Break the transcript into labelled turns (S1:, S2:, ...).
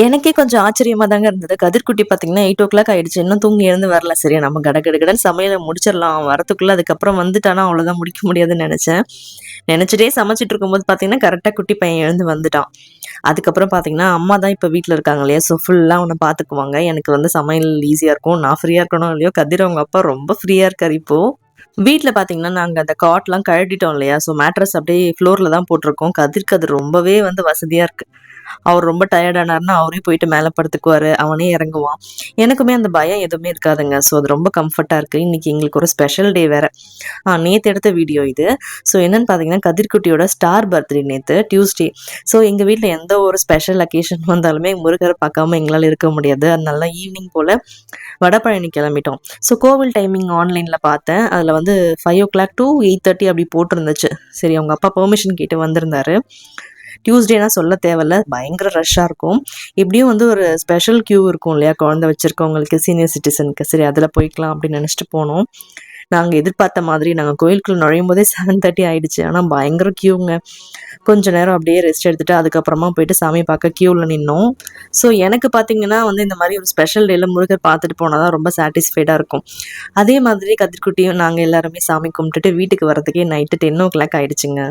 S1: எனக்கே கொஞ்சம் ஆச்சரியமா தாங்க இருந்தது. கதிர்குட்டி பார்த்தீங்கன்னா, 8:00 ஆயிடுச்சு. இன்னும் தூங்கி எழுந்து வரல. சரி நம்ம கடகடன்னு சமையல முடிச்சிடலாம். வரத்துக்குள்ள அதுக்கப்புறம் வந்துட்டானா அவ்வளோதான் முடிக்க முடியாதுன்னு நெனச்சேன். நெனச்சுட்டே சமைச்சுட்டு இருக்கும்போது பார்த்தீங்கன்னா, கரெக்ட்டா குட்டி பையன் எழுந்து வந்துட்டான். அதுக்கப்புறம் பார்த்தீங்கன்னா, அம்மா தான் இப்ப வீட்ல இருக்காங்க இல்லையா? ஸோ ஃபுல்லா அவன பார்த்துக்குவாங்க. எனக்கு வந்து சமையல் ஈஸியா இருக்கும். நான் ஃப்ரீயா இருக்கனோ இல்லையோ, கதிர் அவங்க அப்பா ரொம்ப ஃப்ரீயா இருக்காரு இப்போ. வீட்ல பார்த்தீங்கன்னா, நாங்க அந்த காட்லாம் கழட்டிட்டோம் இல்லையா? ஸோ மேட்ரஸ் அப்படியே ஃப்ளோர்ல தான் போட்டுருக்கோம். கதிர்க்கு அது ரொம்பவே வந்து வசதியா இருக்கு. அவர் ரொம்ப டயர்ட் ஆனாருன்னா, அவரே போயிட்டு மேல படுத்துக்குவாரு. அவனே இறங்குவான். எனக்குமே அந்த பயம் எதுவுமே இருக்காதுங்க. ஸோ அது ரொம்ப கம்ஃபர்ட்டா இருக்கு. இன்னைக்கு எங்களுக்கு ஒரு ஸ்பெஷல் டே வேற. நேத்து எடுத்த வீடியோ இது. ஸோ என்னன்னு பார்த்தீங்கன்னா, கதிர்குட்டியோட ஸ்டார் பர்த்டே நேத்து டியூஸ்டே. ஸோ எங்க வீட்ல எந்த ஒரு ஸ்பெஷல் அக்கேஷன் வந்தாலுமே முருகர பார்க்காம எங்களால இருக்க முடியாது. அதனால ஈவினிங் போல வடபழனி கிளம்பிட்டோம். ஸோ கோவில் டைமிங் ஆன்லைன்ல பார்த்தேன். அதுல வந்து 5:00 டூ 8:30 அப்படி போட்டிருந்துச்சு. சரி அவங்க அப்பா பெர்மிஷன் கேட்டு வந்திருந்தாரு. டியூஸ்டேனா சொல்ல தேவையில்ல. பயங்கர ரஷ்ஷா இருக்கும். எப்படியும் வந்து ஒரு ஸ்பெஷல் கியூ இருக்கும் இல்லையா? குழந்தை வச்சிருக்கவங்களுக்கு, சீனியர் சிட்டிசனுக்கு. சரி அதில போய்க்கலாம் அப்படின்னு நினைச்சுட்டு போனோம். நாங்க எதிர்பார்த்த மாதிரி நாங்க கோயிலுக்குள்ள நுழையும்போதே 7:30 ஆயிடுச்சு. ஆனா பயங்கர கியூங்க. கொஞ்ச நேரம் அப்படியே ரெஸ்ட் எடுத்துட்டு, அதுக்கப்புறமா போயிட்டு சாமி பார்க்க கியூல நின்னோம். ஸோ எனக்கு பார்த்தீங்கன்னா வந்து இந்த மாரி ஒரு ஸ்பெஷல் டேல முருகர் பார்த்துட்டு போனா தான் ரொம்ப சாட்டிஸ்ஃபைடா இருக்கும். அதே மாதிரி கதிர்குட்டியும் நாங்க எல்லாருமே சாமி கும்பிட்டுட்டு வீட்டுக்கு வரதுக்கே நைட்டு 10:00 ஆயிடுச்சுங்க.